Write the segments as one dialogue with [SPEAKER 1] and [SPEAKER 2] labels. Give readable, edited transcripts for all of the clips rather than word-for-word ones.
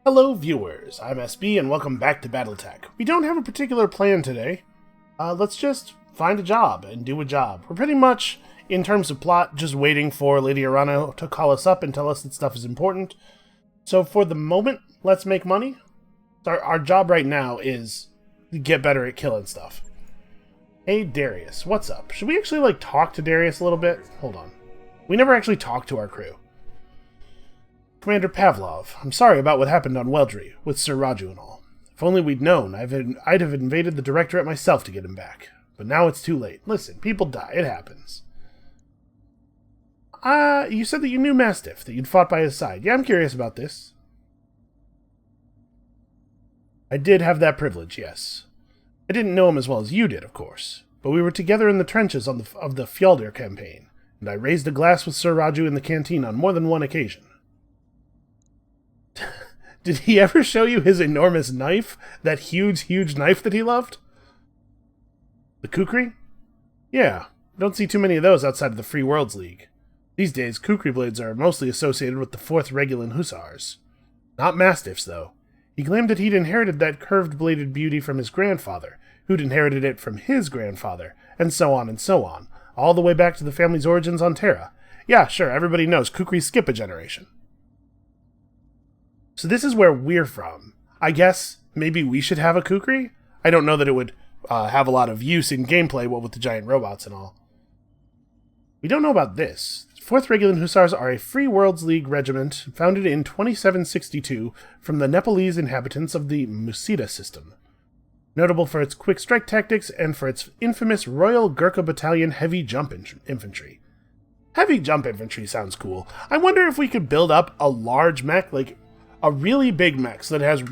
[SPEAKER 1] Hello viewers, I'm SB and welcome back to BattleTech. We don't have a particular plan today. Let's just find a job and do a job. We're pretty much, in terms of plot, just waiting for Lady Arano to call us up and tell us that stuff is important. So for the moment, let's make money. Our job right now is to get better at killing stuff. Hey Darius, what's up? Should we actually talk to Darius a little bit? Hold on. We never actually talked to our crew. Commander Pavlov, I'm sorry about what happened on Weldry, with Sir Raju and all. If only we'd known, I'd have invaded the Directorate myself to get him back. But now it's too late. Listen, people die, it happens. You said that you knew Mastiff, that you'd fought by his side. Yeah, I'm curious about this. I did have that privilege, yes. I didn't know him as well as you did, of course. But we were together in the trenches of the Fjoldir campaign, and I raised a glass with Sir Raju in the canteen on more than one occasion. Did he ever show you his enormous knife? That huge knife that he loved? The kukri? Yeah, I don't see too many of those outside of the Free Worlds League. These days, kukri blades are mostly associated with the 4th Regulan Hussars. Not Mastiffs, though. He claimed that he'd inherited that curved-bladed beauty from his grandfather, who'd inherited it from his grandfather, and so on, all the way back to the family's origins on Terra. Yeah, sure, everybody knows kukri skip a generation. So this is where we're from. I guess maybe we should have a kukri? I don't know that it would have a lot of use in gameplay, what with the giant robots and all. We don't know about this. 4th Regulan Hussars are a Free Worlds League regiment founded in 2762 from the Nepalese inhabitants of the Musita system. Notable for its quick strike tactics and for its infamous Royal Gurkha Battalion heavy jump infantry. Heavy jump infantry sounds cool. I wonder if we could build up a large mech, like a really big mech so that has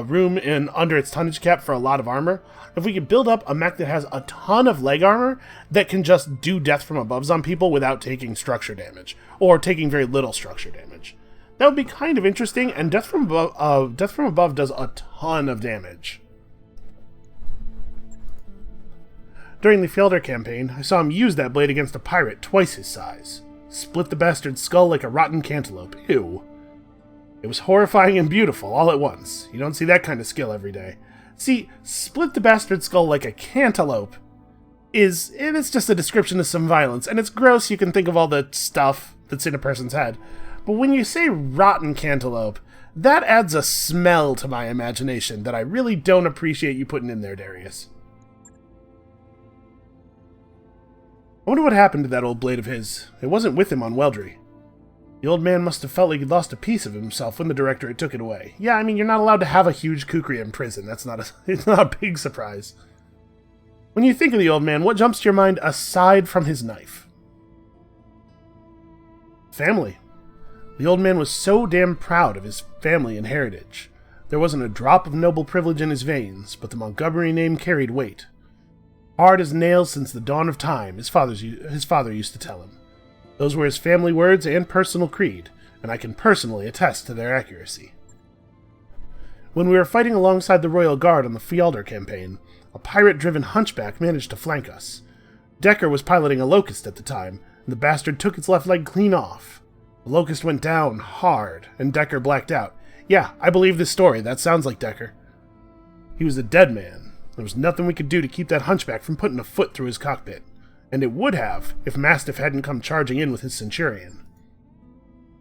[SPEAKER 1] room under its tonnage cap for a lot of armor. If we could build up a mech that has a ton of leg armor that can just do death from aboves on people without taking structure damage, or taking very little structure damage. That would be kind of interesting, and death from above does a ton of damage. During the Fjoldir campaign, I saw him use that blade against a pirate twice his size. Split the bastard's skull like a rotten cantaloupe. Ew. It was horrifying and beautiful, all at once. You don't see that kind of skill every day. See, split the bastard's skull like a cantaloupe it's just a description of some violence, and it's gross, you can think of all the stuff that's in a person's head. But when you say rotten cantaloupe, that adds a smell to my imagination that I really don't appreciate you putting in there, Darius. I wonder what happened to that old blade of his. It wasn't with him on Weldry. The old man must have felt like he'd lost a piece of himself when the Directorate took it away. Yeah, I mean, you're not allowed to have a huge kukri in prison. It's not a big surprise. When you think of the old man, what jumps to your mind aside from his knife? Family. The old man was so damn proud of his family and heritage. There wasn't a drop of noble privilege in his veins, but the Montgomery name carried weight. Hard as nails since the dawn of time, his father used to tell him. Those were his family words and personal creed, and I can personally attest to their accuracy. When we were fighting alongside the Royal Guard on the Fjoldir campaign, a pirate-driven hunchback managed to flank us. Decker was piloting a Locust at the time, and the bastard took its left leg clean off. The Locust went down hard, and Decker blacked out. Yeah, I believe this story. That sounds like Decker. He was a dead man. There was nothing we could do to keep that hunchback from putting a foot through his cockpit. And it would have, if Mastiff hadn't come charging in with his Centurion.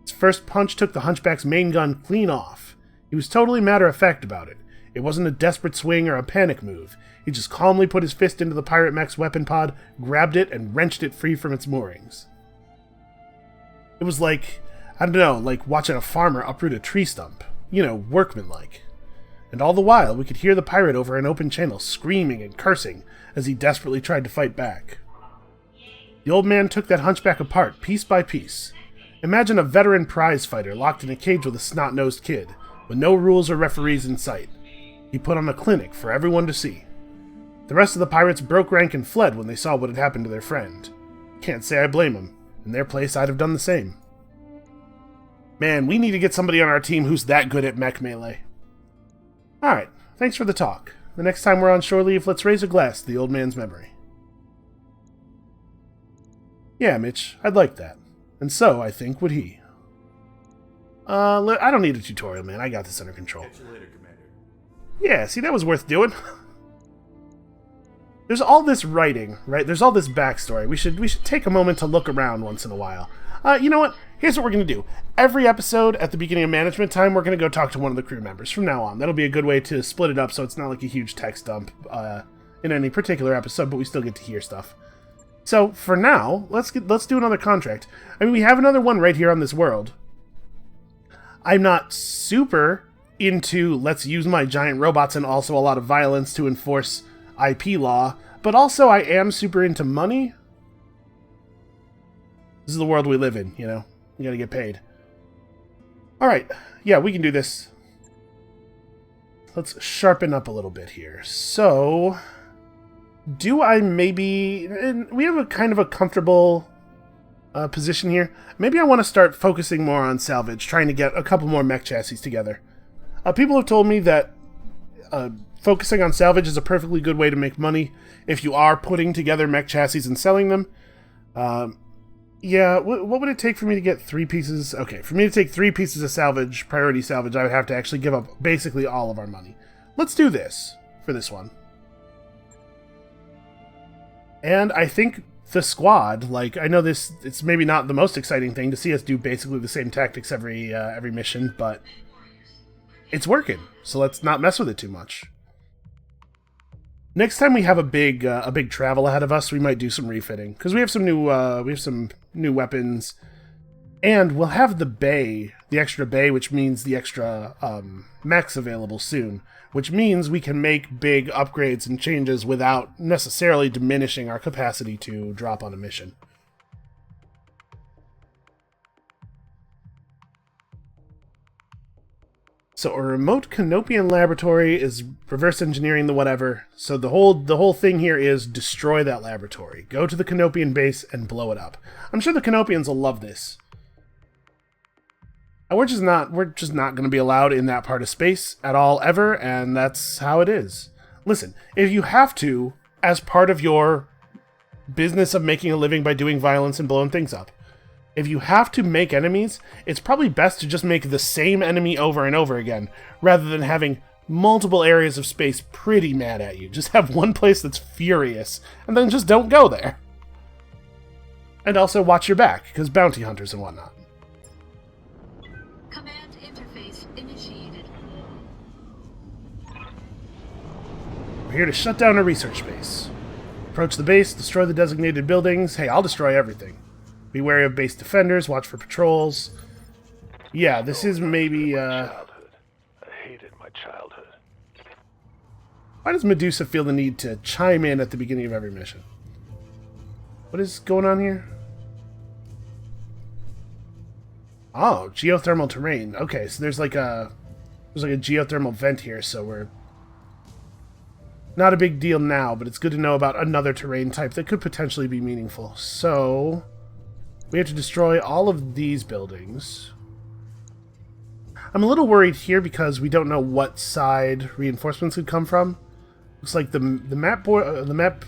[SPEAKER 1] His first punch took the hunchback's main gun clean off. He was totally matter-of-fact about it. It wasn't a desperate swing or a panic move. He just calmly put his fist into the pirate mech's weapon pod, grabbed it, and wrenched it free from its moorings. It was like, I don't know, like watching a farmer uproot a tree stump. You know, workmanlike. And all the while, we could hear the pirate over an open channel screaming and cursing as he desperately tried to fight back. The old man took that hunchback apart, piece by piece. Imagine a veteran prize fighter locked in a cage with a snot-nosed kid, with no rules or referees in sight. He put on a clinic for everyone to see. The rest of the pirates broke rank and fled when they saw what had happened to their friend. Can't say I blame them. In their place, I'd have done the same. Man, we need to get somebody on our team who's that good at mech melee. Alright, thanks for the talk. The next time we're on shore leave, let's raise a glass to the old man's memory. Yeah, Mitch, I'd like that. And so, I think, would he. I don't need a tutorial, man. I got this under control.
[SPEAKER 2] Catch you later, Commander.
[SPEAKER 1] Yeah, see, that was worth doing. There's all this writing, right? There's all this backstory. We should take a moment to look around once in a while. You know what? Here's what we're going to do. Every episode, at the beginning of management time, we're going to go talk to one of the crew members from now on. That'll be a good way to split it up so it's not like a huge text dump in any particular episode, but we still get to hear stuff. So, for now, let's do another contract. I mean, we have another one right here on this world. I'm not super into let's use my giant robots and also a lot of violence to enforce IP law, but also I am super into money. This is the world we live in, you know? You gotta get paid. Alright, yeah, we can do this. Let's sharpen up a little bit here. So, do I maybe... We have a kind of a comfortable position here. Maybe I want to start focusing more on salvage, trying to get a couple more mech chassis together. People have told me that focusing on salvage is a perfectly good way to make money if you are putting together mech chassis and selling them. Yeah, what would it take for me to get 3 pieces? Okay, for me to take 3 pieces of salvage, priority salvage, I would have to actually give up basically all of our money. Let's do this for this one. And I think the squad, like, I know it's maybe not the most exciting thing to see us do basically the same tactics every mission, but it's working, so let's not mess with it too much. Next time we have a big travel ahead of us, we might do some refitting because we have some new weapons, and we'll have the extra bay, which means the extra mechs available soon, which means we can make big upgrades and changes without necessarily diminishing our capacity to drop on a mission. So a remote Canopian laboratory is reverse engineering the whatever. So the whole thing here is destroy that laboratory. Go to the Canopian base and blow it up. I'm sure the Canopians will love this. And we're just not going to be allowed in that part of space at all ever, and that's how it is. Listen, if you have to, as part of your business of making a living by doing violence and blowing things up, if you have to make enemies, it's probably best to just make the same enemy over and over again, rather than having multiple areas of space pretty mad at you. Just have one place that's furious, and then just don't go there. And also watch your back, because bounty hunters and whatnot.
[SPEAKER 3] Command interface initiated.
[SPEAKER 1] We're here to shut down a research base. Approach the base, destroy the designated buildings. Hey, I'll destroy everything. Be wary of base defenders, watch for patrols. Yeah, this is maybe,
[SPEAKER 4] I hated my childhood.
[SPEAKER 1] Why does Medusa feel the need to chime in at the beginning of every mission? What is going on here? Oh, geothermal terrain. Okay, so there's like a geothermal vent here, so we're not a big deal now, but it's good to know about another terrain type that could potentially be meaningful. So we have to destroy all of these buildings. I'm a little worried here because we don't know what side reinforcements could come from. Looks like the map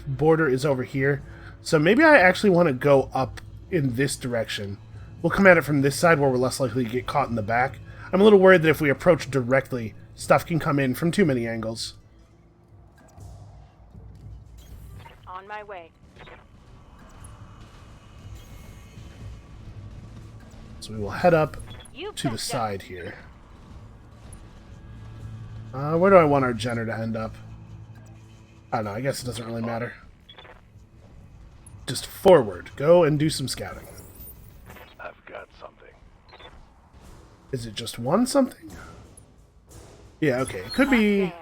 [SPEAKER 1] border is over here. So maybe I actually want to go up in this direction. We'll come at it from this side where we're less likely to get caught in the back. I'm a little worried that if we approach directly, stuff can come in from too many angles.
[SPEAKER 5] On my way.
[SPEAKER 1] So we will head up
[SPEAKER 5] You
[SPEAKER 1] to the
[SPEAKER 5] betcha.
[SPEAKER 1] side here. Where do I want our Jenner to end up? I don't know, I guess it doesn't really matter. Just forward. Go and do some scouting.
[SPEAKER 4] I've got something.
[SPEAKER 1] Is it just one something? Yeah, okay. It could be...
[SPEAKER 5] Damn.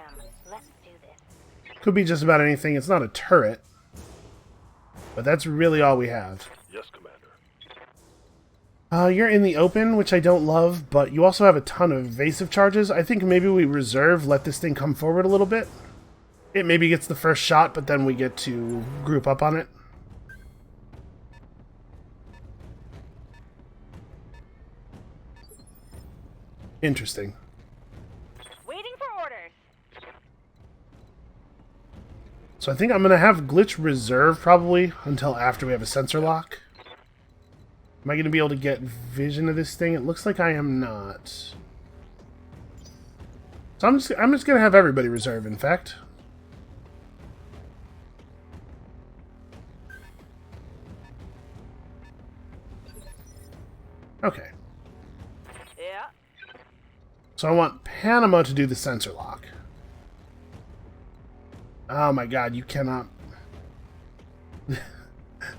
[SPEAKER 5] Let's do this.
[SPEAKER 1] Could be just about anything. It's not a turret. But that's really all we have.
[SPEAKER 4] Yes, Commander.
[SPEAKER 1] You're in the open, which I don't love, but you also have a ton of evasive charges. I think maybe we reserve, let this thing come forward a little bit. It maybe gets the first shot, but then we get to group up on it. Interesting.
[SPEAKER 5] Waiting for orders.
[SPEAKER 1] So I think I'm going to have Glitch reserve probably until after we have a sensor lock. Am I going to be able to get vision of this thing? It looks like I am not. So I'm just going to have everybody reserve, in fact. Okay.
[SPEAKER 5] Yeah.
[SPEAKER 1] So I want Panama to do the sensor lock. Oh my god, you cannot...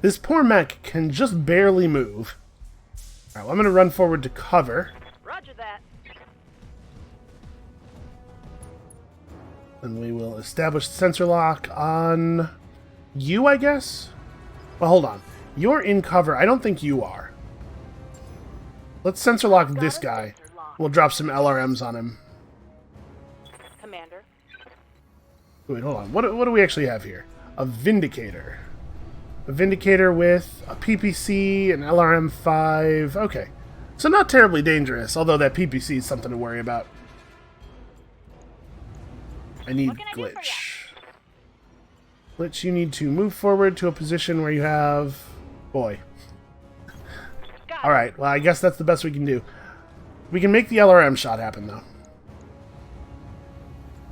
[SPEAKER 1] This poor mech can just barely move. Alright, well, I'm going to run forward to cover.
[SPEAKER 5] Roger that.
[SPEAKER 1] And we will establish the sensor lock on you, I guess? Well, hold on. You're in cover. I don't think you are. Let's sensor lock this guy. We'll drop some LRMs on him.
[SPEAKER 5] Commander.
[SPEAKER 1] Wait, hold on. What do we actually have here? A Vindicator. A Vindicator with a PPC, an LRM-5. Okay. So not terribly dangerous, although that PPC is something to worry about. I need Glitch. Glitch, you need to move forward to a position where you have... Boy. Alright, well, I guess that's the best we can do. We can make the LRM shot happen, though.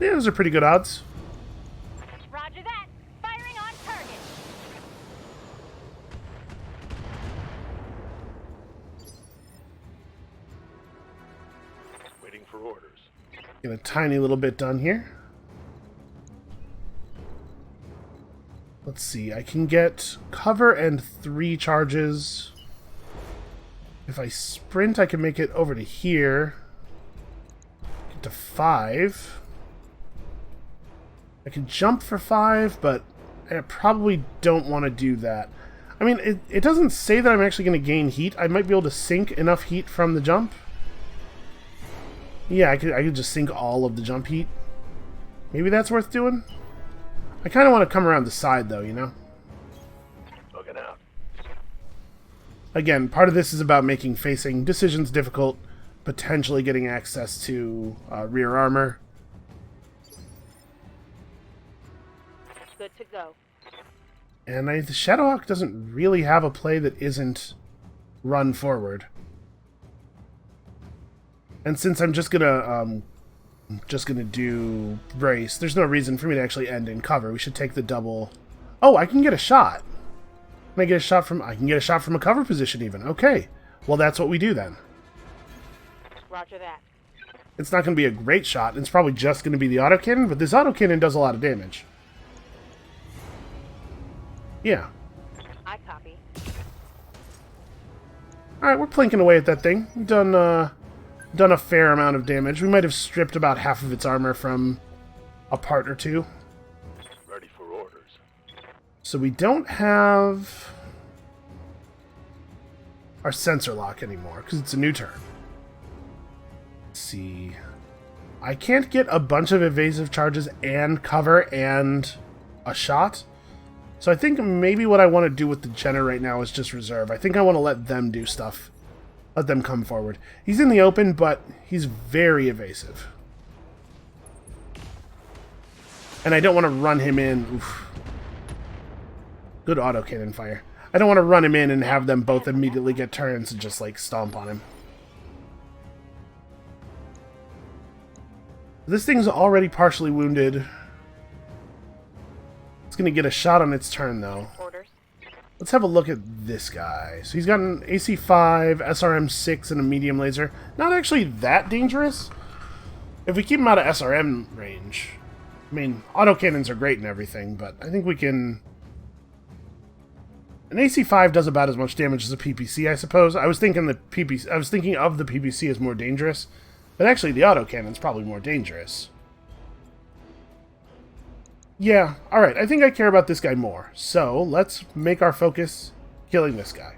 [SPEAKER 1] Yeah, those are pretty good odds.
[SPEAKER 5] Roger that. Firing on target.
[SPEAKER 4] Waiting for orders.
[SPEAKER 1] Get a tiny little bit done here. Let's see, I can get cover and 3 charges. If I sprint, I can make it over to here. Get to 5. I can jump for 5, but I probably don't want to do that. I mean, it doesn't say that I'm actually going to gain heat. I might be able to sink enough heat from the jump. Yeah, I could just sink all of the jump heat. Maybe that's worth doing. I kind of want to come around the side, though, you know?
[SPEAKER 4] Looking out.
[SPEAKER 1] Again, part of this is about making facing decisions difficult, potentially getting access to rear armor.
[SPEAKER 5] Good to go.
[SPEAKER 1] And the Shadowhawk doesn't really have a play that isn't run forward. And since I'm just gonna do brace, there's no reason for me to actually end in cover. We should take the double. Oh, I can get a shot. Can I get a shot from? I can get a shot from a cover position even. Okay, well that's what we do then.
[SPEAKER 5] Roger that.
[SPEAKER 1] It's not going to be a great shot. It's probably just going to be the autocannon, but this autocannon does a lot of damage. Yeah.
[SPEAKER 5] I copy.
[SPEAKER 1] All right, we're plinking away at that thing. We've done a fair amount of damage. We might have stripped about half of its armor from a part or two.
[SPEAKER 4] Ready for orders.
[SPEAKER 1] So we don't have our sensor lock anymore because it's a new turn. Let's see. I can't get a bunch of evasive charges and cover and a shot. So I think maybe what I want to do with the Jenner right now is just reserve. I think I want to let them do stuff. Let them come forward. He's in the open, but he's very evasive. And I don't want to run him in. Oof. Good autocannon fire. I don't want to run him in and have them both immediately get turns and just, like, stomp on him. This thing's already partially wounded. It's going to get a shot on its turn, though.
[SPEAKER 5] Orders.
[SPEAKER 1] Let's have a look at this guy. So he's got an AC-5, SRM-6, and a medium laser. Not actually that dangerous. If we keep him out of SRM range. I mean, autocannons are great and everything, but I think we can... An AC-5 does about as much damage as a PPC, I suppose. I was thinking of the PPC as more dangerous, but actually the autocannon's probably more dangerous. Yeah, alright, I think I care about this guy more. So, let's make our focus killing this guy.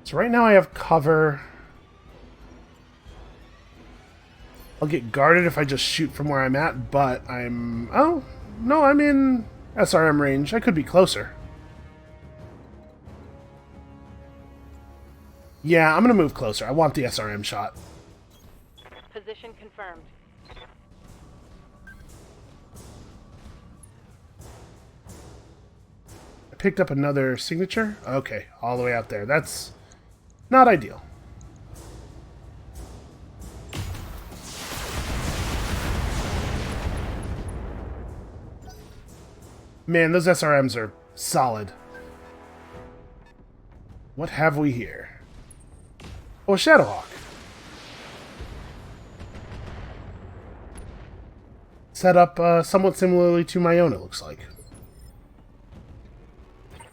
[SPEAKER 1] So right now I have cover. I'll get guarded if I just shoot from where I'm at, but I'm... Oh, no, I'm in SRM range. I could be closer. Yeah, I'm going to move closer. I want the SRM shot.
[SPEAKER 5] Position confirmed.
[SPEAKER 1] picked up another signature. Okay, all the way out there. That's not ideal. Man, those SRMs are solid. What have we here? Oh, a Shadowhawk. Set up somewhat similarly to my own, it looks like.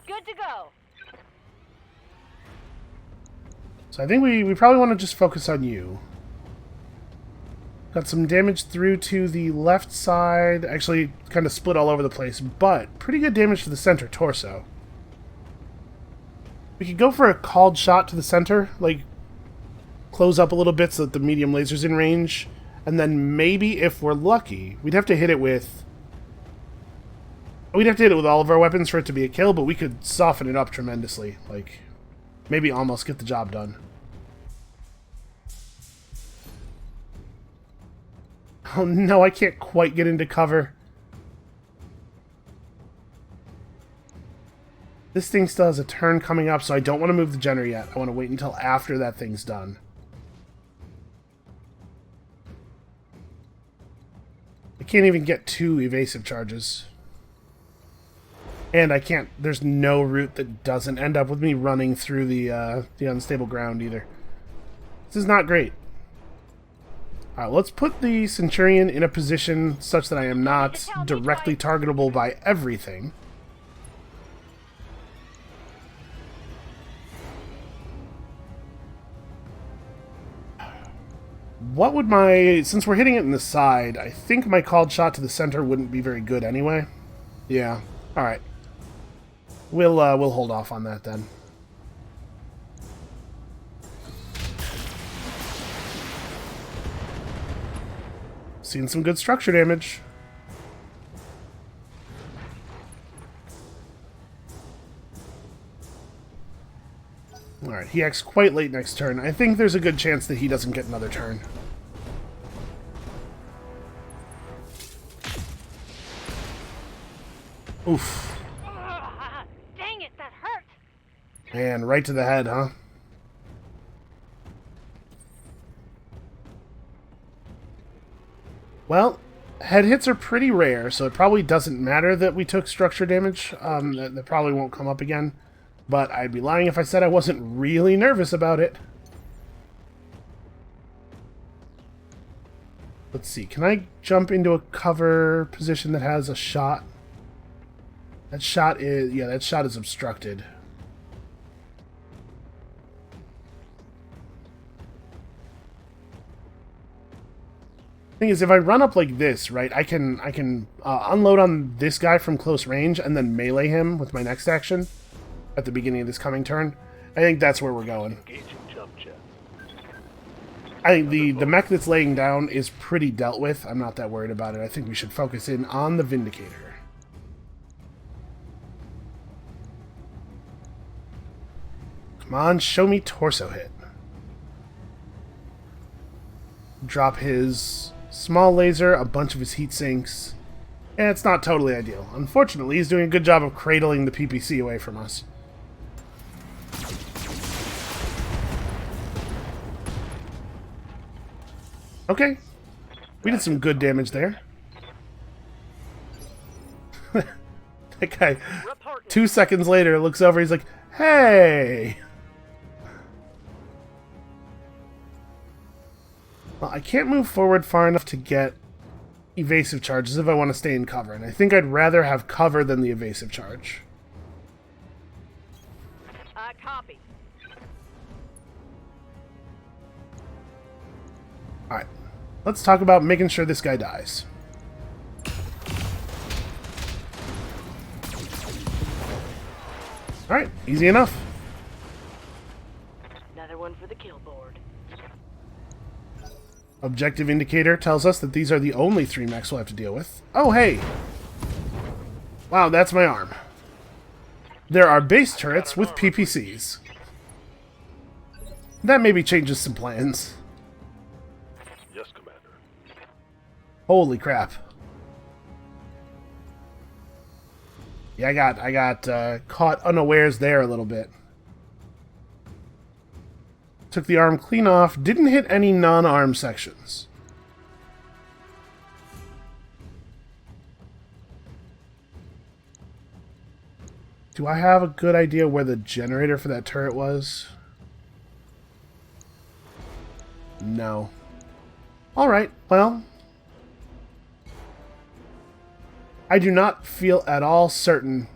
[SPEAKER 5] Good to go.
[SPEAKER 1] So I think we probably want to just focus on you. Got some damage through to the left side. Actually, kind of split all over the place, but pretty good damage to the center torso. We could go for a called shot to the center, like close up a little bit so that the medium laser's in range, and then maybe, if we're lucky, we'd have to hit it with... We'd have to hit it with all of our weapons for it to be a kill, but we could soften it up tremendously. Like, maybe almost get the job done. Oh no, I can't quite get into cover. This thing still has a turn coming up, so I don't want to move the Jenner yet. I want to wait until after that thing's done. I can't even get 2 evasive charges. And I can't... There's no route that doesn't end up with me running through the unstable ground either. This is not great. Alright, let's put the Centurion in a position such that I am not directly targetable by everything. What would my... Since we're hitting it in the side, I think my called shot to the center wouldn't be very good anyway. Yeah. Alright. We'll hold off on that then. Seeing some good structure damage. Alright, he acts quite late next turn. I think there's a good chance that he doesn't get another turn. Oof.
[SPEAKER 5] Dang it, that hurt.
[SPEAKER 1] And right to the head, huh? Well, head hits are pretty rare, so it probably doesn't matter that we took structure damage. That probably won't come up again. But I'd be lying if I said I wasn't really nervous about it. Let's see, can I jump into a cover position that has a shot? That shot is... yeah, that shot is obstructed. Thing is, if I run up like this, right, I can unload on this guy from close range and then melee him with my next action at the beginning of this coming turn. I think that's where we're going.
[SPEAKER 4] Engaging jump jet.
[SPEAKER 1] I think the mech that's laying down is pretty dealt with. I'm not that worried about it. I think we should focus in on the Vindicator. Come on, show me torso hit. Drop his small laser, a bunch of his heat sinks. And it's not totally ideal. Unfortunately, he's doing a good job of cradling the PPC away from us. Okay. We did some good damage there. That guy, 2 seconds later, looks over, he's like, hey! Well, I can't move forward far enough to get evasive charges if I want to stay in cover, and I think I'd rather have cover than the evasive charge.
[SPEAKER 5] Copy.
[SPEAKER 1] Alright, let's talk about making sure this guy dies. Alright, easy enough.
[SPEAKER 5] Another one for the kill board.
[SPEAKER 1] Objective indicator tells us that these are the only 3 mechs we'll have to deal with. Oh, hey! Wow, that's my arm. There are base turrets with PPCs. That maybe changes some plans.
[SPEAKER 4] Yes, Commander.
[SPEAKER 1] Holy crap. Yeah, I got caught unawares there a little bit. Took the arm clean off. Didn't hit any non-arm sections. Do I have a good idea where the generator for that turret was? No. Alright, well. I do not feel at all certain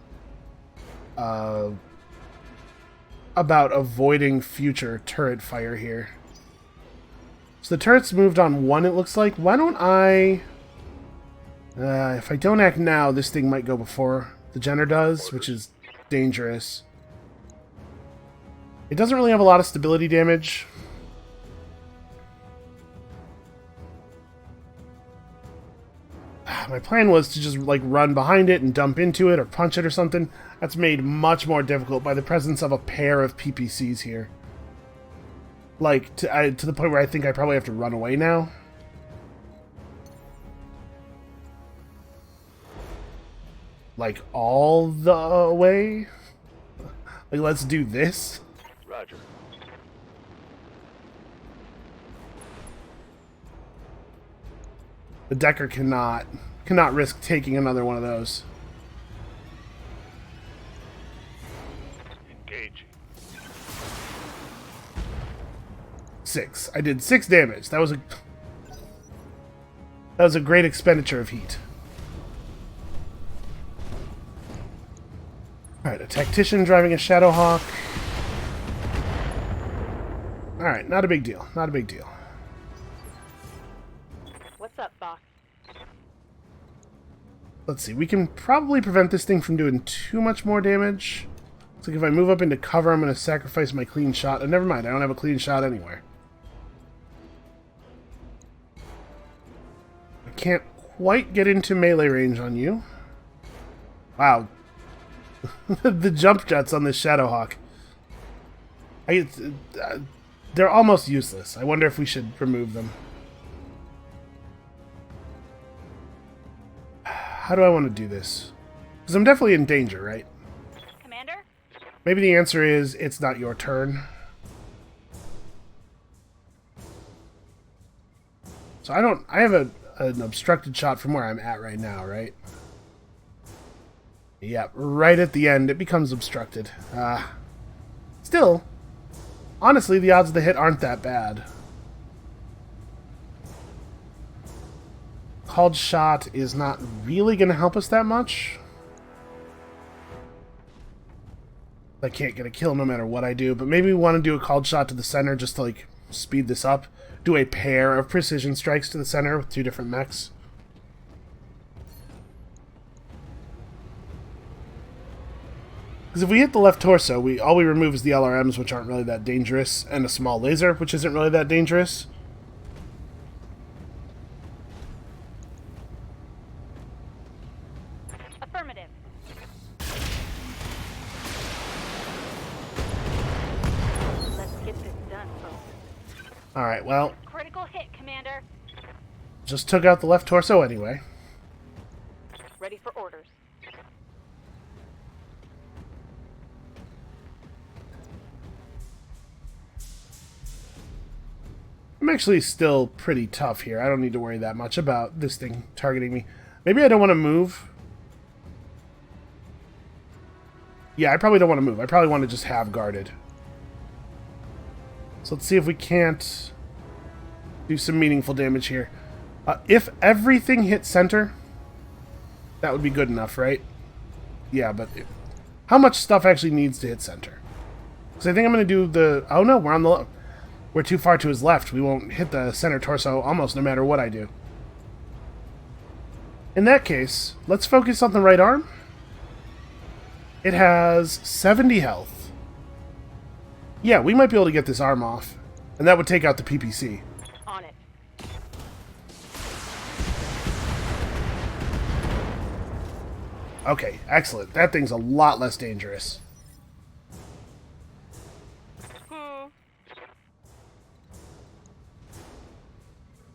[SPEAKER 1] about avoiding future turret fire here. So the turret's moved on one, it looks like. Why don't I... if I don't act now, this thing might go before the Jenner does, which is dangerous. It doesn't really have a lot of stability damage. My plan was to just like run behind it and dump into it or punch it or something. That's made much more difficult by the presence of a pair of PPCs here. Like, to the point where I think I probably have to run away now. Like, all the way? Like, let's do this?
[SPEAKER 4] Roger.
[SPEAKER 1] The Decker cannot risk taking another one of those.
[SPEAKER 4] Engaging.
[SPEAKER 1] 6. I did 6 damage. That was a great expenditure of heat. Alright, a tactician driving a Shadowhawk. Alright, not a big deal. Not a big deal.
[SPEAKER 5] What's up, boss?
[SPEAKER 1] Let's see, we can probably prevent this thing from doing too much more damage. It's like if I move up into cover, I'm going to sacrifice my clean shot. And never mind, I don't have a clean shot anywhere. I can't quite get into melee range on you. Wow. The jump jets on this Shadowhawk. They're almost useless. I wonder if we should remove them. How do I want to do this? Because I'm definitely in danger, right?
[SPEAKER 5] Commander?
[SPEAKER 1] Maybe the answer is, it's not your turn. So I have an obstructed shot from where I'm at right now, right? Yeah, right at the end, it becomes obstructed. Still, honestly, the odds of the hit aren't that bad. Called shot is not really going to help us that much. I can't get a kill no matter what I do, but maybe we want to do a called shot to the center just to, like, speed this up. Do a pair of precision strikes to the center with 2 different mechs. Because if we hit the left torso, all we remove is the LRMs, which aren't really that dangerous, and a small laser, which isn't really that dangerous.
[SPEAKER 5] Affirmative. Let's get this done, folks.
[SPEAKER 1] Alright, well,
[SPEAKER 5] Critical hit, Commander.
[SPEAKER 1] just took out the left torso anyway.
[SPEAKER 5] Ready for orders.
[SPEAKER 1] I'm actually still pretty tough here. I don't need to worry that much about this thing targeting me. Maybe I don't want to move. Yeah, I probably don't want to move. I probably want to just have guarded. So let's see if we can't do some meaningful damage here. If everything hit center, that would be good enough, right? Yeah, but how much stuff actually needs to hit center? Because I think I'm going to do the... Oh no, we're on the... We're too far to his left. We won't hit the center torso almost no matter what I do. In that case, let's focus on the right arm. It has 70 health. Yeah, we might be able to get this arm off. And that would take out the PPC.
[SPEAKER 5] On it.
[SPEAKER 1] Okay, excellent. That thing's a lot less dangerous.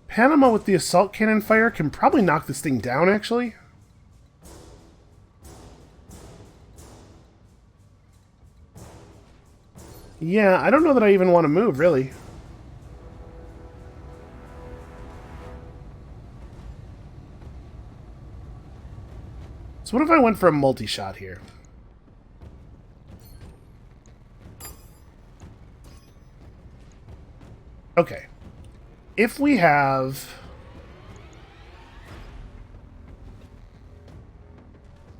[SPEAKER 1] Panama with the assault cannon fire can probably knock this thing down, actually. Yeah, I don't know that I even want to move, really. So what if I went for a multi-shot here? Okay. If we have...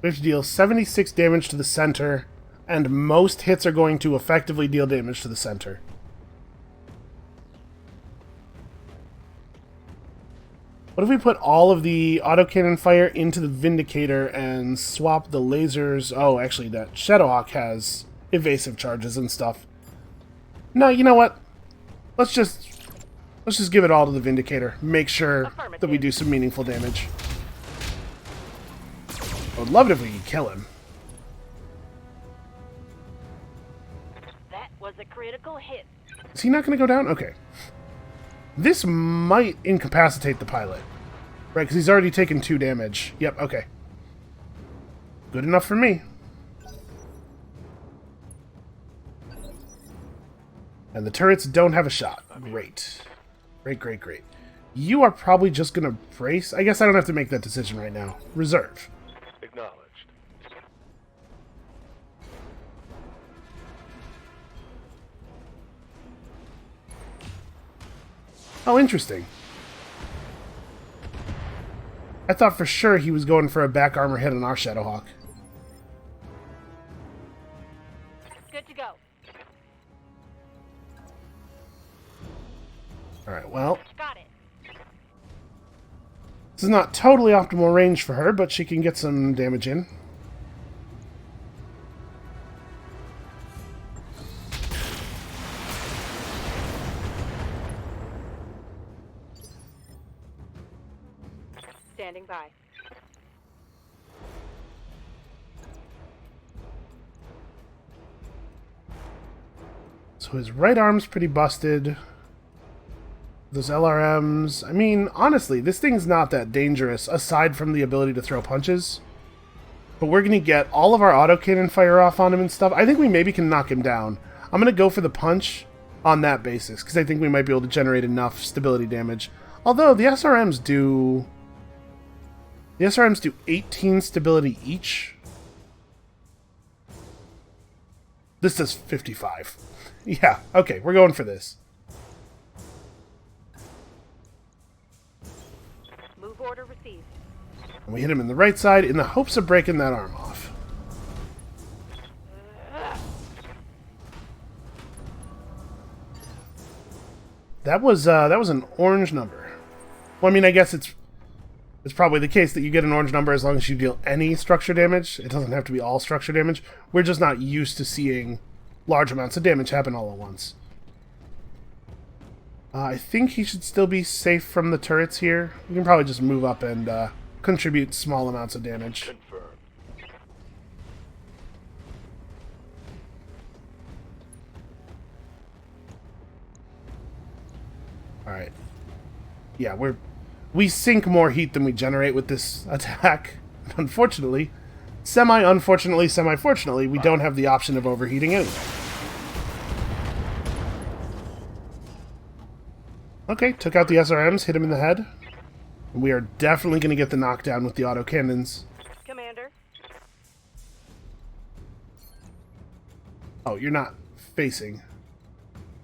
[SPEAKER 1] we have to deal 76 damage to the center, and most hits are going to effectively deal damage to the center. What if we put all of the autocannon fire into the Vindicator and swap the lasers? Oh, actually, that Shadowhawk has evasive charges and stuff. No, you know what? Let's just give it all to the Vindicator. Make sure that we do some meaningful damage. I would love it if we could kill him.
[SPEAKER 5] That was a critical hit.
[SPEAKER 1] Is he not going to go down? Okay. This might incapacitate the pilot. Right, because he's already taken 2 damage. Yep, okay. Good enough for me. And the turrets don't have a shot. Great. Great, great, great. You are probably just going to brace. I guess I don't have to make that decision right now. Reserve.
[SPEAKER 4] Acknowledged.
[SPEAKER 1] Oh, interesting. I thought for sure he was going for a back armor hit on our Shadowhawk.
[SPEAKER 5] Good to go.
[SPEAKER 1] Alright, well,
[SPEAKER 5] Got it.
[SPEAKER 1] this is not totally optimal range for her, but she can get some damage in.
[SPEAKER 5] Standing by.
[SPEAKER 1] So his right arm's pretty busted. Those LRMs... I mean, honestly, this thing's not that dangerous, aside from the ability to throw punches. But we're going to get all of our autocannon fire off on him and stuff. I think we maybe can knock him down. I'm going to go for the punch on that basis, because I think we might be able to generate enough stability damage. Although, the SRMs do... the SRMs do 18 stability each. This does 55. Yeah, okay, we're going for this.
[SPEAKER 5] Move order received.
[SPEAKER 1] And we hit him in the right side in the hopes of breaking that arm off. That was an orange number. Well, I mean, I guess it's probably the case that you get an orange number as long as you deal any structure damage. It doesn't have to be all structure damage. We're just not used to seeing large amounts of damage happen all at once. I think he should still be safe from the turrets here. We can probably just move up and contribute small amounts of damage.
[SPEAKER 4] Confirmed.
[SPEAKER 1] Alright. Yeah, we sink more heat than we generate with this attack. Unfortunately, semi-unfortunately, semi-fortunately, we don't have the option of overheating anyway. Okay, took out the SRMs, hit him in the head. And we are definitely going to get the knockdown with the autocannons.
[SPEAKER 5] Commander.
[SPEAKER 1] Oh, you're not facing.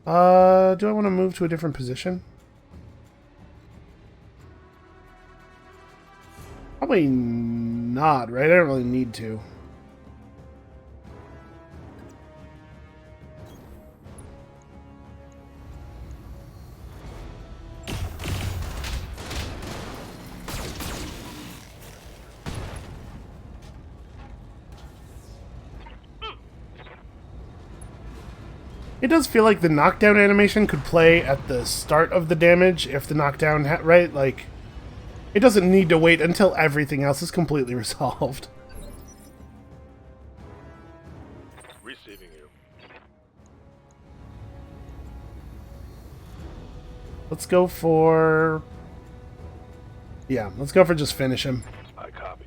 [SPEAKER 1] Do I want to move to a different position? Probably not, right? I don't really need to. It does feel like the knockdown animation could play at the start of the damage if the knockdown, right? Like, it doesn't need to wait until everything else is completely resolved.
[SPEAKER 4] Receiving you.
[SPEAKER 1] Let's go for... yeah, let's go for just finish him.
[SPEAKER 4] I copy.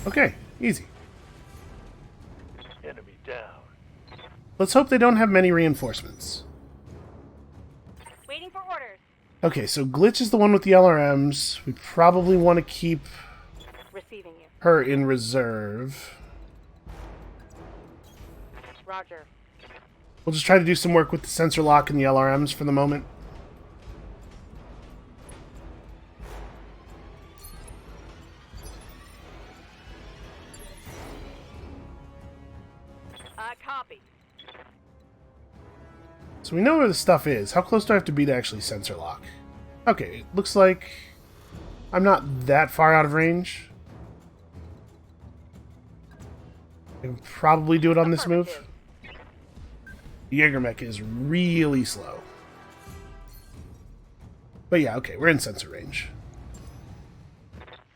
[SPEAKER 1] Okay, easy.
[SPEAKER 4] Enemy
[SPEAKER 1] Let's hope they don't have many reinforcements.
[SPEAKER 5] Waiting for orders.
[SPEAKER 1] Okay, so Glitch is the one with the LRMs. We probably want to keep
[SPEAKER 5] Receiving you.
[SPEAKER 1] her in reserve.
[SPEAKER 5] Roger.
[SPEAKER 1] We'll just try to do some work with the sensor lock and the LRMs for the moment.
[SPEAKER 5] Copy.
[SPEAKER 1] So we know where the stuff is. How close do I have to be to actually sensor lock? Okay, it looks like I'm not that far out of range. I can probably do it on this move. Jägermech is really slow. But yeah, okay, we're in sensor range.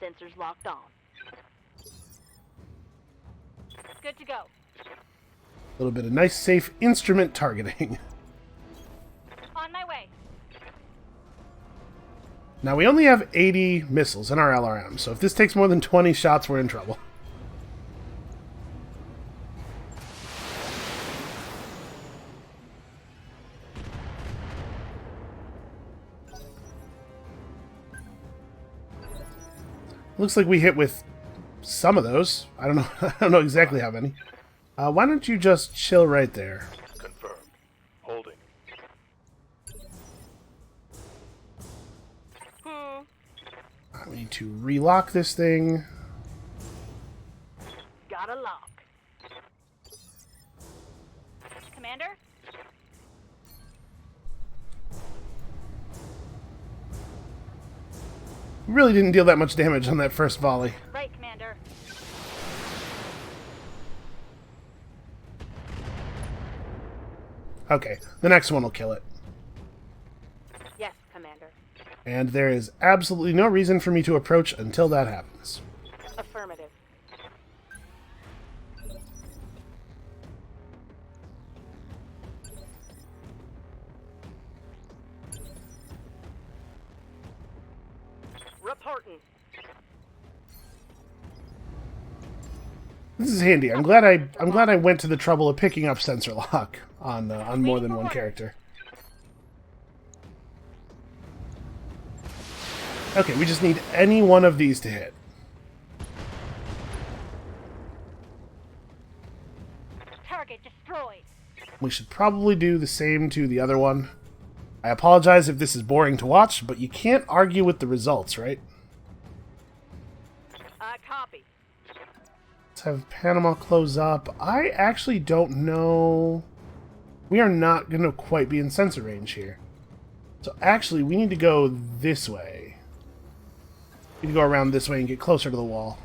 [SPEAKER 5] Sensors locked on. Good to go.
[SPEAKER 1] A little bit of nice, safe instrument targeting.
[SPEAKER 5] On my way.
[SPEAKER 1] Now, we only have 80 missiles in our LRM, so if this takes more than 20 shots, we're in trouble. Looks like we hit with some of those. I don't know. I don't know exactly how many. Why don't you just chill right there?
[SPEAKER 4] Confirmed. Holding.
[SPEAKER 1] We need to relock this thing.
[SPEAKER 5] Got a lock. Commander?
[SPEAKER 1] We really didn't deal that much damage on that first volley.
[SPEAKER 5] Right, Commander.
[SPEAKER 1] Okay, the next one will kill it.
[SPEAKER 5] Yes, Commander.
[SPEAKER 1] And there is absolutely no reason for me to approach until that happens.
[SPEAKER 5] Affirmative. Reporting.
[SPEAKER 1] This is handy. I'm glad I went to the trouble of picking up sensor lock on more than one character. Okay, we just need any one of these to hit.
[SPEAKER 5] Target destroyed.
[SPEAKER 1] We should probably do the same to the other one. I apologize if this is boring to watch, but you can't argue with the results, right?
[SPEAKER 5] Copy.
[SPEAKER 1] Let's have Panama close up. I actually don't know. We are not going to quite be in sensor range here. So actually, we need to go this way. We need to go around this way and get closer to the wall.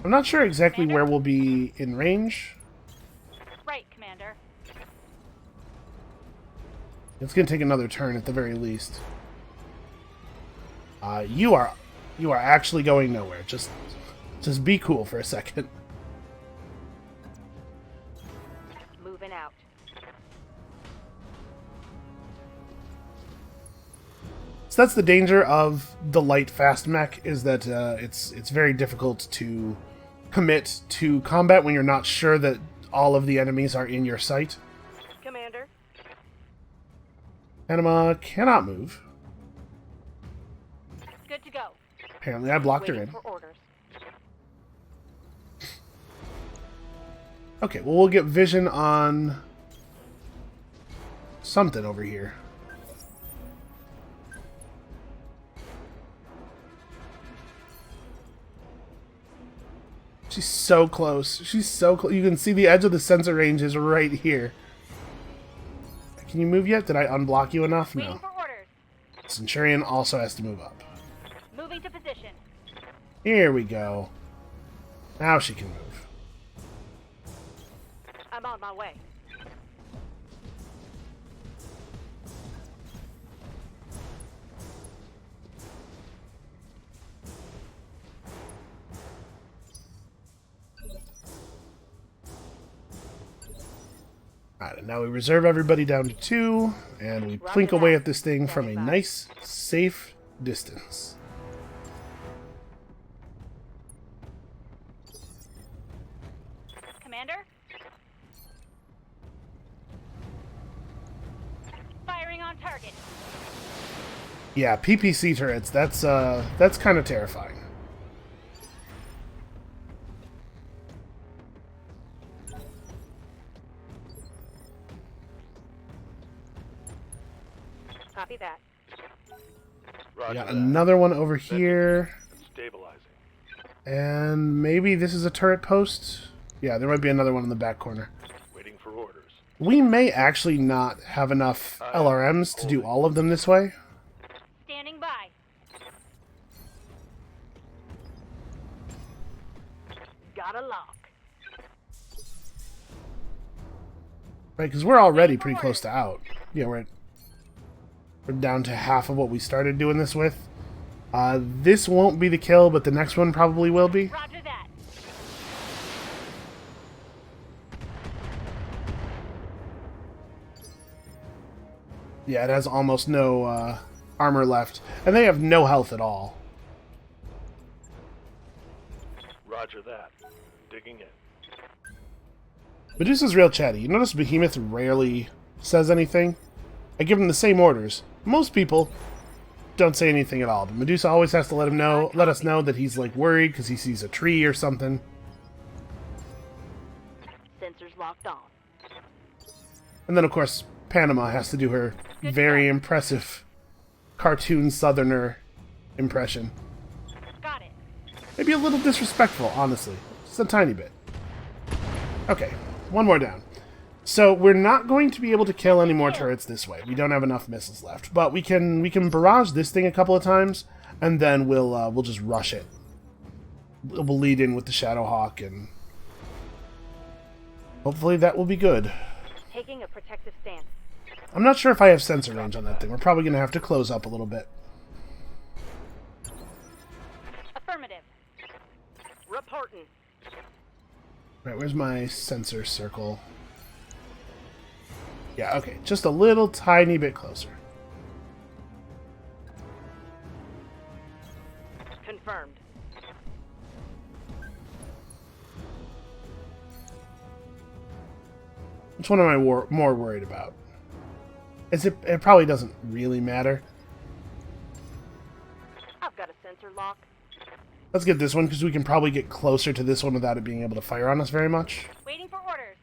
[SPEAKER 1] I'm not sure exactly where we'll be in range.
[SPEAKER 5] Right, Commander.
[SPEAKER 1] It's going to take another turn at the very least. You are actually going nowhere. Just be cool for a second.
[SPEAKER 5] Moving out.
[SPEAKER 1] So that's the danger of the light fast mech, is that it's very difficult to commit to combat when you're not sure that all of the enemies are in your sight.
[SPEAKER 5] Commander.
[SPEAKER 1] Panama cannot move.
[SPEAKER 5] Good to go.
[SPEAKER 1] Apparently I blocked her
[SPEAKER 5] Waiting
[SPEAKER 1] in.
[SPEAKER 5] for orders.
[SPEAKER 1] Okay, well we'll get vision on something over here. She's so close. She's so close. You can see the edge of the sensor range is right here. Can you move yet? Did I unblock you enough?
[SPEAKER 5] Waiting
[SPEAKER 1] No.
[SPEAKER 5] for orders.
[SPEAKER 1] Centurion also has to move up.
[SPEAKER 5] Moving to position.
[SPEAKER 1] Here we go. Now she can move.
[SPEAKER 5] I'm on my way.
[SPEAKER 1] Alright, and now we reserve everybody down to 2, and we plink away at this thing from a nice, safe distance.
[SPEAKER 5] target.
[SPEAKER 1] Yeah, PPC turrets, that's kind of terrifying.
[SPEAKER 5] Copy that.
[SPEAKER 4] Roger
[SPEAKER 1] We got
[SPEAKER 4] that.
[SPEAKER 1] another one over here.
[SPEAKER 4] And stabilizing.
[SPEAKER 1] And maybe this is a turret post? Yeah, there might be another one in the back corner.
[SPEAKER 4] Waiting for orders.
[SPEAKER 1] We may actually not have enough LRMs to do all of them this way.
[SPEAKER 5] Standing by. Got a lock.
[SPEAKER 1] Right, because we're already pretty close to out. Yeah, we're down to half of what we started doing this with. This won't be the kill, but the next one probably will be.
[SPEAKER 5] Roger that.
[SPEAKER 1] Yeah, it has almost no armor left. And they have no health at all.
[SPEAKER 4] Roger that. Digging in.
[SPEAKER 1] Medusa's real chatty. You notice Behemoth rarely says anything? I give him the same orders. Most people don't say anything at all, but Medusa always has to let us know that he's like worried because he sees a tree or something.
[SPEAKER 5] Sensors locked on.
[SPEAKER 1] And then of course Panama has to do her very impressive cartoon southerner impression.
[SPEAKER 5] Got it.
[SPEAKER 1] Maybe a little disrespectful, honestly. Just a tiny bit. Okay, one more down. So we're not going to be able to kill any more turrets this way. We don't have enough missiles left, but we can barrage this thing a couple of times, and then we'll just rush it. We'll lead in with the Shadowhawk, and hopefully that will be good.
[SPEAKER 5] Taking a protective stance.
[SPEAKER 1] I'm not sure if I have sensor range on that thing. We're probably going to have to close up a little bit.
[SPEAKER 5] Affirmative. Reporting.
[SPEAKER 1] Right, where's my sensor circle? Yeah, okay, just a little tiny bit closer.
[SPEAKER 5] Confirmed.
[SPEAKER 1] Which one am I more worried about? It probably doesn't really matter.
[SPEAKER 5] I've got a sensor lock.
[SPEAKER 1] Let's get this one, because we can probably get closer to this one without it being able to fire on us very much.
[SPEAKER 5] Waiting for orders.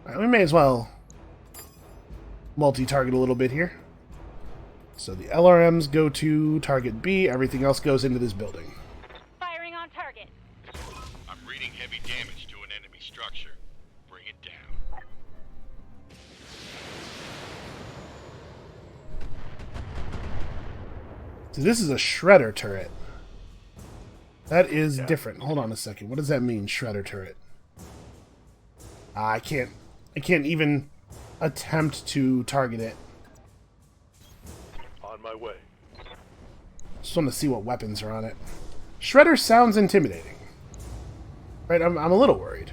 [SPEAKER 1] Alright, we may as well multi-target a little bit here. So the LRMs go to target B, everything else goes into this building.
[SPEAKER 5] Firing on target.
[SPEAKER 2] I'm reading heavy damage to an enemy structure. Bring it down.
[SPEAKER 1] So this is a shredder turret. That is different. Hold on a second. What does that mean, shredder turret? I can't even attempt to target it.
[SPEAKER 4] On my way.
[SPEAKER 1] Just want to see what weapons are on it. Shredder sounds intimidating. Right, I'm a little worried.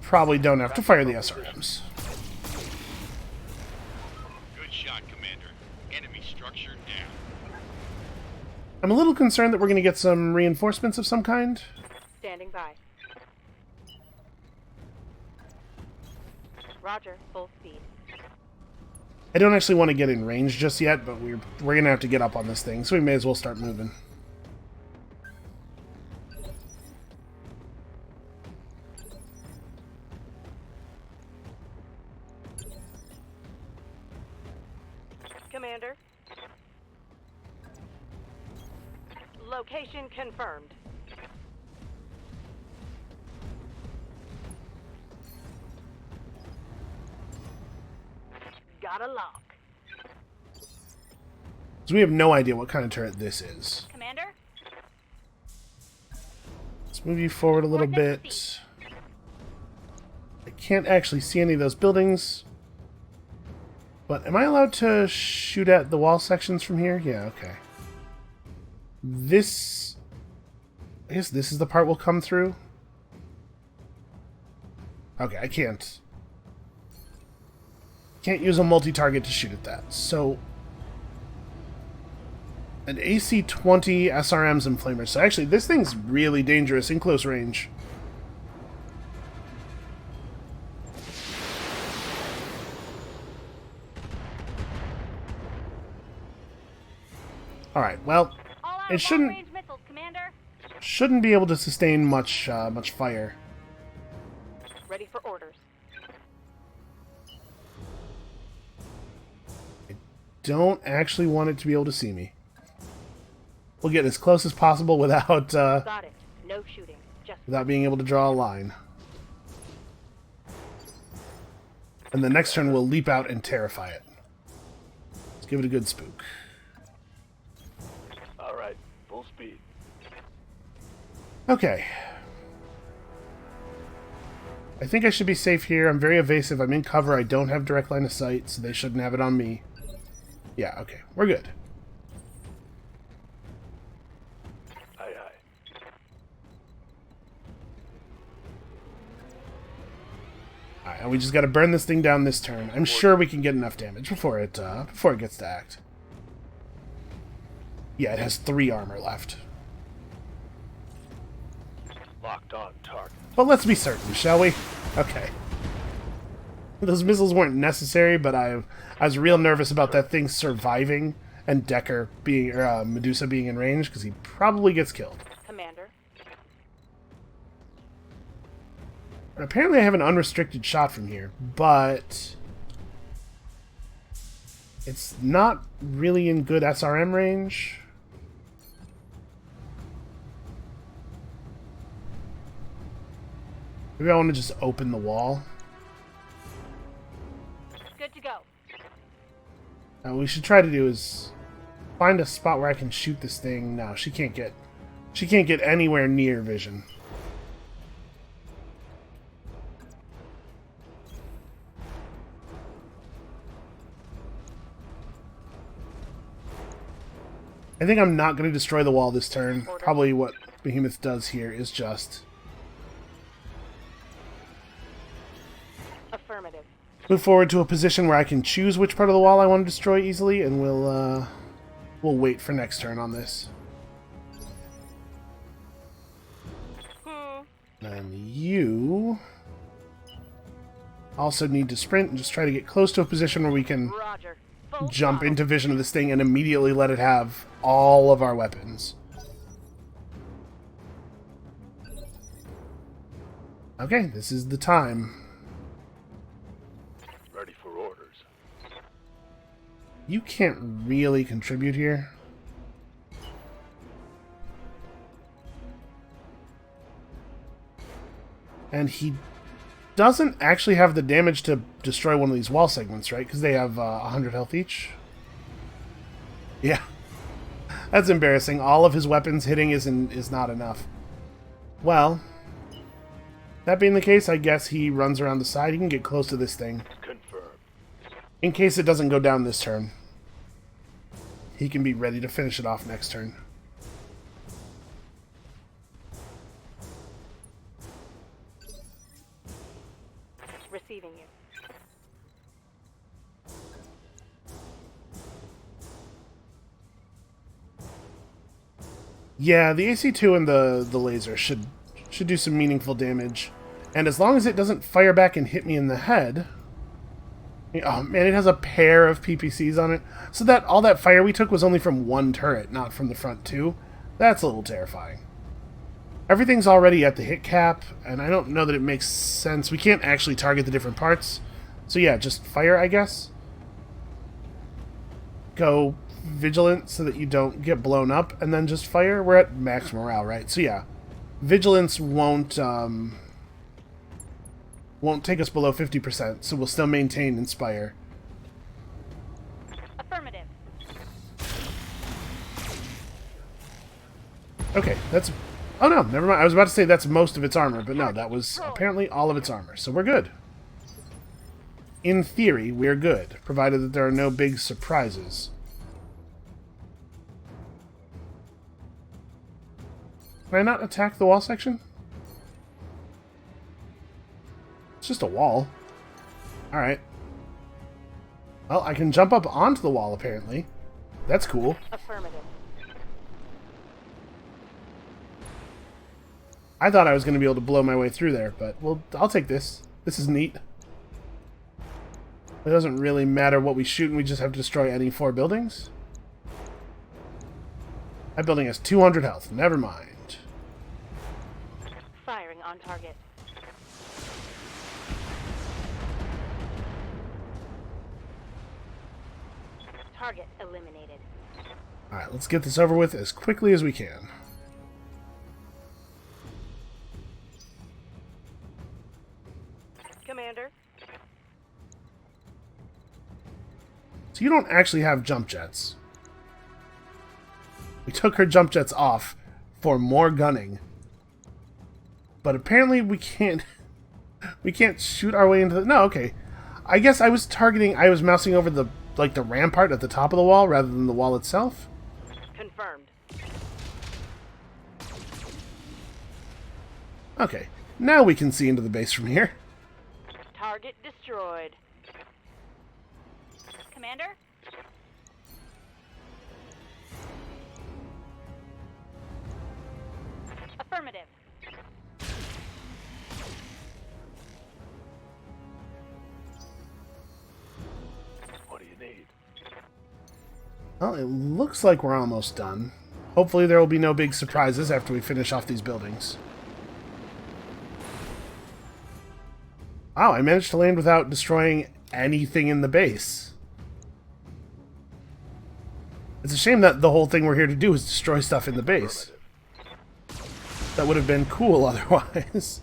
[SPEAKER 1] Probably don't have to fire the SRMs.
[SPEAKER 2] Good shot, Commander. Enemy structure down.
[SPEAKER 1] I'm a little concerned that we're going to get some reinforcements of some kind.
[SPEAKER 5] Standing by. Roger, full speed.
[SPEAKER 1] I don't actually want to get in range just yet, but we're going to have to get up on this thing, so we may as well start moving.
[SPEAKER 5] Commander. Location confirmed. Got a lock.
[SPEAKER 1] So we have no idea what kind of turret this is.
[SPEAKER 5] Commander?
[SPEAKER 1] Let's move you forward a little bit. I can't actually see any of those buildings. But am I allowed to shoot at the wall sections from here? Yeah, okay. This... I guess this is the part we'll come through. Okay, I can't use a multi-target to shoot at that. So An AC-20 SRMs and flamers. So actually, this thing's really dangerous in close range. Alright, well,
[SPEAKER 5] All out
[SPEAKER 1] it shouldn't
[SPEAKER 5] long-range missiles, Commander.
[SPEAKER 1] shouldn't be able to sustain much much fire.
[SPEAKER 5] Ready for orders.
[SPEAKER 1] Don't actually want it to be able to see me. We'll get as close as possible without
[SPEAKER 5] Got it. No shooting. Just
[SPEAKER 1] without being able to draw a line. And the next turn we'll leap out and terrify it. Let's give it a good spook.
[SPEAKER 4] Alright, full speed.
[SPEAKER 1] Okay. I think I should be safe here. I'm very evasive. I'm in cover. I don't have direct line of sight, so they shouldn't have it on me. Yeah, okay. We're good.
[SPEAKER 4] Aye, aye.
[SPEAKER 1] Alright, and we just gotta burn this thing down this turn. I'm sure we can get enough damage before it gets to act. Yeah, it has 3 armor left.
[SPEAKER 4] Locked on target.
[SPEAKER 1] But let's be certain, shall we? Okay. Those missiles weren't necessary, but I was real nervous about that thing surviving and Decker being, Medusa being in range, because he probably gets killed.
[SPEAKER 5] Commander.
[SPEAKER 1] And apparently I have an unrestricted shot from here, but it's not really in good SRM range. Maybe I want to just open the wall.
[SPEAKER 5] Good to go.
[SPEAKER 1] What we should try to do is find a spot where I can shoot this thing. No, she can't get anywhere near vision. I think I'm not going to destroy the wall this turn. Probably what Behemoth does here is just
[SPEAKER 5] Affirmative.
[SPEAKER 1] move forward to a position where I can choose which part of the wall I want to destroy easily, and we'll wait for next turn on this. And you also need to sprint and just try to get close to a position where we can
[SPEAKER 5] Roger. Full
[SPEAKER 1] jump
[SPEAKER 5] throttle.
[SPEAKER 1] into vision of this thing and immediately let it have all of our weapons. Okay, this is the time.
[SPEAKER 4] Ready for orders.
[SPEAKER 1] You can't really contribute here. And he doesn't actually have the damage to destroy one of these wall segments, right? Because they have 100 health each. Yeah. That's embarrassing. All of his weapons hitting is not enough. Well, that being the case, I guess he runs around the side. He can get close to this thing.
[SPEAKER 4] Confirmed.
[SPEAKER 1] In case it doesn't go down this turn. He can be ready to finish it off next turn.
[SPEAKER 5] Receiving you.
[SPEAKER 1] Yeah, the AC-2 and the laser should do some meaningful damage. And as long as it doesn't fire back and hit me in the head... Oh man, it has a pair of PPCs on it. So that all that fire we took was only from one turret, not from the front two. That's a little terrifying. Everything's already at the hit cap, and I don't know that it makes sense. We can't actually target the different parts. So yeah, just fire, I guess. Go vigilant so that you don't get blown up, and then just fire. We're at max morale, right? So yeah, vigilance won't take us below 50%, so we'll still maintain inspire.
[SPEAKER 5] Affirmative.
[SPEAKER 1] Okay, that's... Oh no, never mind. I was about to say that's most of its armor, but no, that was apparently all of its armor, so we're good. In theory, we're good, provided that there are no big surprises. Can I not attack the wall section? It's just a wall. Alright. Well, I can jump up onto the wall, apparently. That's cool.
[SPEAKER 5] Affirmative.
[SPEAKER 1] I thought I was going to be able to blow my way through there, but well, I'll take this. This is neat. It doesn't really matter what we shoot, and we just have to destroy any 4 buildings. That building has 200 health. Never mind.
[SPEAKER 5] Firing on target. Target eliminated.
[SPEAKER 1] Alright, let's get this over with as quickly as we can.
[SPEAKER 5] Commander.
[SPEAKER 1] So you don't actually have jump jets. We took her jump jets off for more gunning. But apparently we can't shoot our way into the... No, okay. I guess I was mousing over the rampart at the top of the wall rather than the wall itself.
[SPEAKER 5] Confirmed.
[SPEAKER 1] Okay. Now we can see into the base from here.
[SPEAKER 5] Target destroyed. Commander? Affirmative.
[SPEAKER 4] What do you need?
[SPEAKER 1] Well, it looks like we're almost done. Hopefully there will be no big surprises after we finish off these buildings. Wow, I managed to land without destroying anything in the base. It's a shame that the whole thing we're here to do is destroy stuff in the base. That would have been cool otherwise.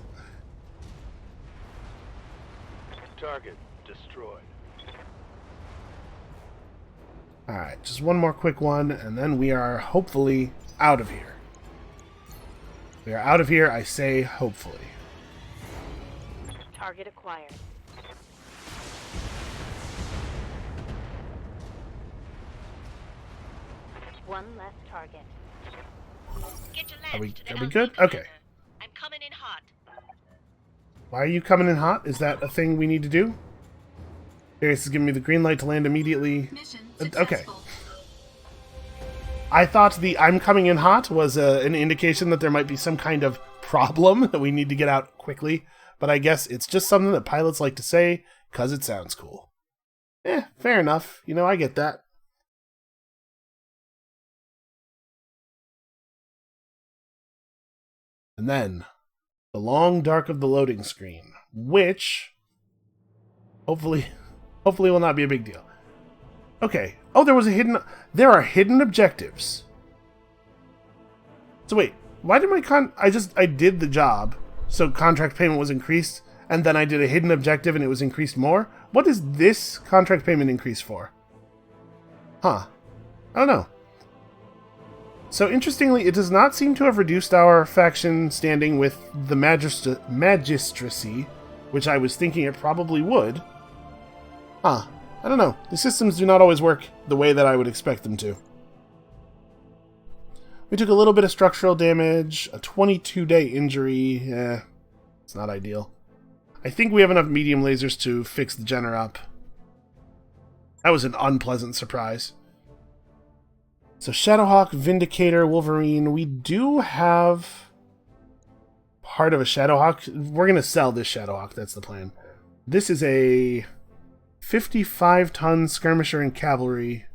[SPEAKER 4] Target destroyed.
[SPEAKER 1] Alright, just one more quick one, and then we are hopefully out of here. We are out of here, I say hopefully.
[SPEAKER 5] Target acquired. One less target.
[SPEAKER 3] Get your
[SPEAKER 1] Are we
[SPEAKER 3] left, then
[SPEAKER 1] good?
[SPEAKER 3] I'll take
[SPEAKER 1] Okay.
[SPEAKER 3] Commander. I'm coming in hot.
[SPEAKER 1] Why are you coming in hot? Is that a thing we need to do? Darius is giving me the green light to land immediately.
[SPEAKER 3] Mission
[SPEAKER 1] Okay.
[SPEAKER 3] successful.
[SPEAKER 1] I thought the I'm coming in hot was an indication that there might be some kind of problem that we need to get out quickly, but I guess it's just something that pilots like to say because it sounds cool. Fair enough. You know, I get that. And then, the long dark of the loading screen, which hopefully will not be a big deal. Okay. Oh, there are hidden objectives. So wait, why did I did the job, so contract payment was increased, and then I did a hidden objective and it was increased more? What is this contract payment increase for? Huh. I don't know. So interestingly, it does not seem to have reduced our faction standing with the magistracy, which I was thinking it probably would. Huh. I don't know. The systems do not always work the way that I would expect them to. We took a little bit of structural damage, a 22-day injury. It's not ideal. I think we have enough medium lasers to fix the Jenner up. That was an unpleasant surprise. So Shadowhawk, Vindicator, Wolverine. We do have part of a Shadowhawk. We're going to sell this Shadowhawk. That's the plan. This is a 55-ton skirmisher and cavalry.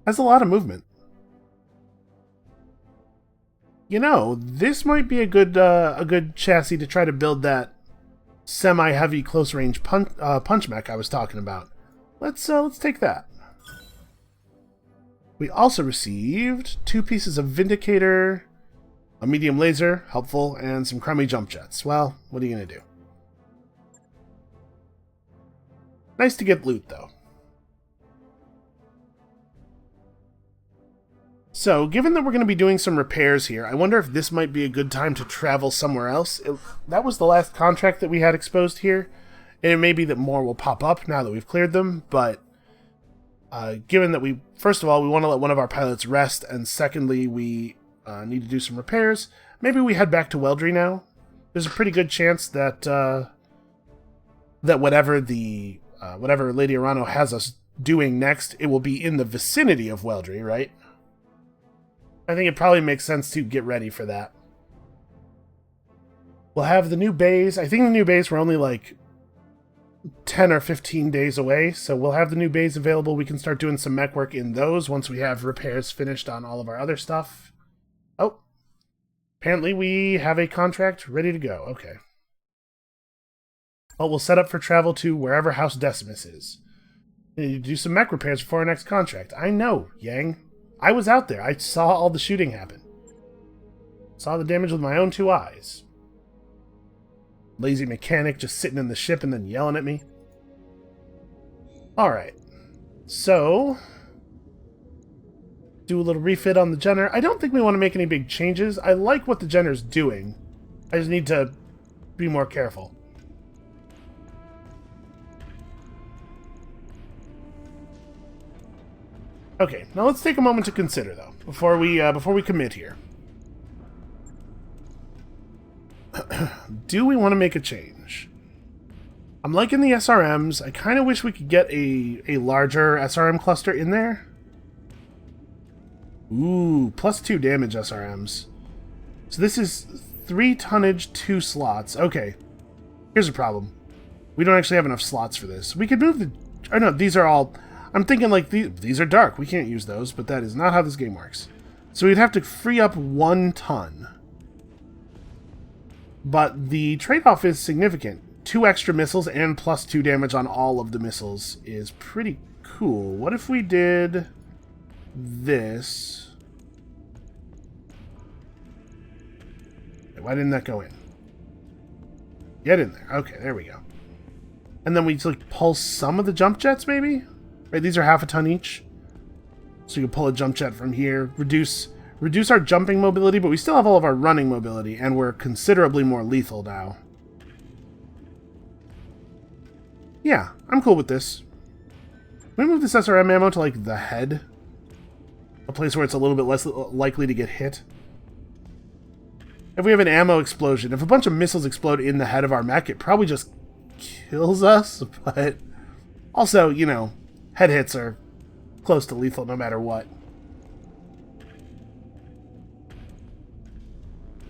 [SPEAKER 1] Has a lot of movement. You know, this might be a good chassis to try to build that semi-heavy close-range punch mech I was talking about. Let's take that. We also received 2 pieces of Vindicator, a medium laser, helpful, and some crummy jump jets. Well, what are you going to do? Nice to get loot, though. So, given that we're going to be doing some repairs here, I wonder if this might be a good time to travel somewhere else. That was the last contract that we had exposed here, and it may be that more will pop up now that we've cleared them, but given that first of all, we want to let one of our pilots rest, and secondly, we need to do some repairs, maybe we head back to Weldry now. There's a pretty good chance that whatever Lady Arano has us doing next, it will be in the vicinity of Weldry, right? I think it probably makes sense to get ready for that. We'll have the new bays. I think the new bays were only like 10 or 15 days away, so we'll have the new bays available. We can start doing some mech work in those once we have repairs finished on all of our other stuff. Oh, apparently we have a contract ready to go. Okay. Well, we'll set up for travel to wherever House Decimus is. We need to do some mech repairs before our next contract. I know, Yang. I was out there. I saw all the shooting happen. Saw the damage with my own 2 eyes. Lazy mechanic just sitting in the ship and then yelling at me. Alright. So, do a little refit on the Jenner. I don't think we want to make any big changes. I like what the Jenner's doing. I just need to be more careful. Okay, now let's take a moment to consider, though, before we commit here. Do we want to make a change? I'm liking the SRMs. I kind of wish we could get a larger SRM cluster in there. Ooh, +2 damage SRMs. So this is 3 tonnage, 2 slots. Okay, here's a problem. We don't actually have enough slots for this. We could move the... Oh no, these are all... I'm thinking like these are dark. We can't use those, but that is not how this game works. So we'd have to free up 1 ton. But the trade-off is significant. 2 extra missiles and +2 damage on all of the missiles is pretty cool. What if we did this? Why didn't that go in? Get in there. Okay, there we go. And then we like pulse some of the jump jets, maybe? Right, these are half a ton each. So you can pull a jump jet from here, reduce our jumping mobility, but we still have all of our running mobility, and we're considerably more lethal now. Yeah, I'm cool with this. Can we move this SRM ammo to, like, the head? A place where it's a little bit less likely to get hit? If we have an ammo explosion, if a bunch of missiles explode in the head of our mech, it probably just kills us, but also, you know, head hits are close to lethal no matter what.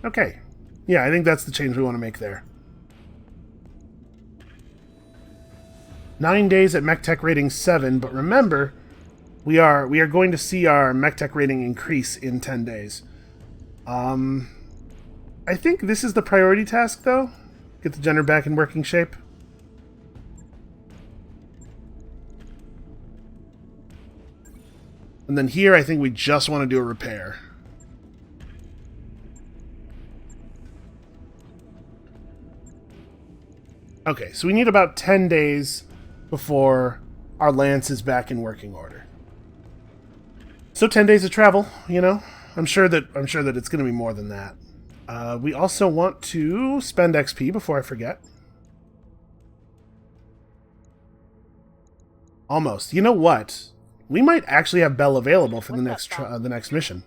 [SPEAKER 1] Okay. Yeah, I think that's the change we want to make there. 9 days at mech tech rating 7, but remember, we are going to see our mech tech rating increase in 10 days. I think this is the priority task, though. Get the Jenner back in working shape. And then here, I think we just want to do a repair. Okay, so we need about 10 days before our lance is back in working order. So 10 days of travel, you know. I'm sure that it's going to be more than that. We also want to spend XP before I forget. Almost. You know what? We might actually have Bell available for the next mission.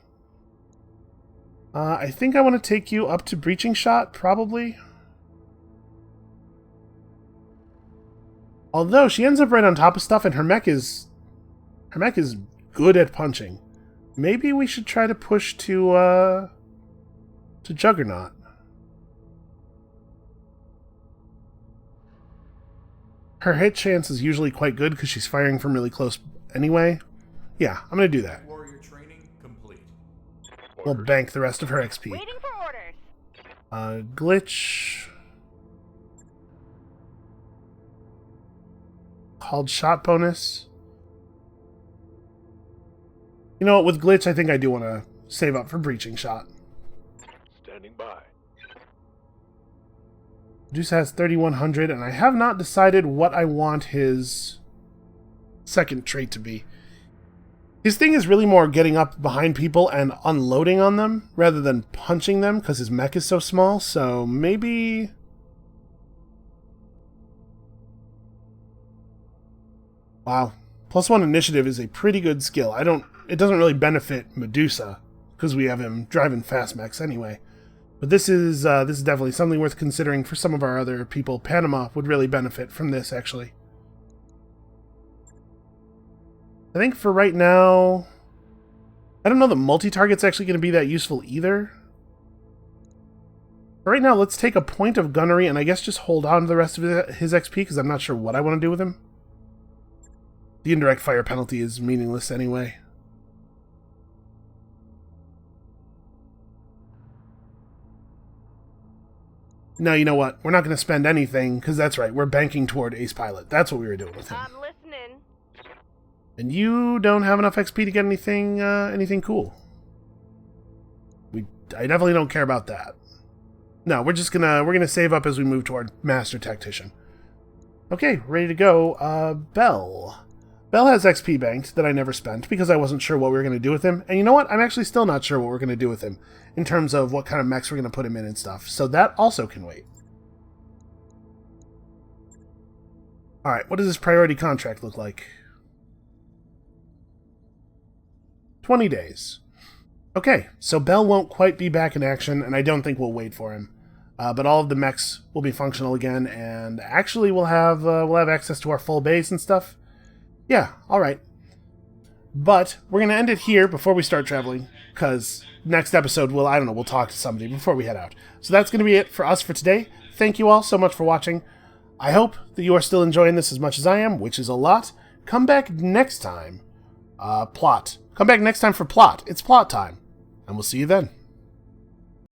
[SPEAKER 1] I think I want to take you up to Breaching Shot, probably. Although she ends up right on top of stuff, and her mech is good at punching. Maybe we should try to push to Juggernaut. Her hit chance is usually quite good because she's firing from really close anyway. Yeah, I'm gonna do that.
[SPEAKER 6] Warrior training complete.
[SPEAKER 1] We'll bank the rest of her XP.
[SPEAKER 5] Waiting for orders.
[SPEAKER 1] Glitch. Called shot bonus. You know what, with Glitch, I think I do want to save up for Breaching Shot.
[SPEAKER 4] Standing by.
[SPEAKER 1] Deuce has 3,100, and I have not decided what I want his second trait to be. His thing is really more getting up behind people and unloading on them, rather than punching them, because his mech is so small, so maybe... Wow. +1 initiative is a pretty good skill. It doesn't really benefit Medusa, because we have him driving fast mechs anyway. But this is definitely something worth considering for some of our other people. Panama would really benefit from this, actually. I think for right now... I don't know that multi-target's actually going to be that useful either. For right now, let's take a point of gunnery and I guess just hold on to the rest of his XP because I'm not sure what I want to do with him. The indirect fire penalty is meaningless anyway. No, you know what? We're not going to spend anything, because that's right, we're banking toward Ace Pilot. That's what we were doing with him.
[SPEAKER 5] I'm listening.
[SPEAKER 1] And you don't have enough XP to get anything cool. I definitely don't care about that. No, we're gonna save up as we move toward Master Tactician. Okay, ready to go. Bell. Bell has XP banked that I never spent because I wasn't sure what we were going to do with him. And you know what? I'm actually still not sure what we're going to do with him in terms of what kind of mechs we're going to put him in and stuff. So that also can wait. Alright, what does his priority contract look like? 20 days. Okay, so Bell won't quite be back in action, and I don't think we'll wait for him. But all of the mechs will be functional again, and actually we'll have access to our full base and stuff. Yeah, alright. But we're going to end it here before we start traveling, because next episode we'll talk to somebody before we head out. So that's going to be it for us for today. Thank you all so much for watching. I hope that you are still enjoying this as much as I am, which is a lot. Come back next time. Plot. Come back next time for plot. It's plot time. And we'll see you then.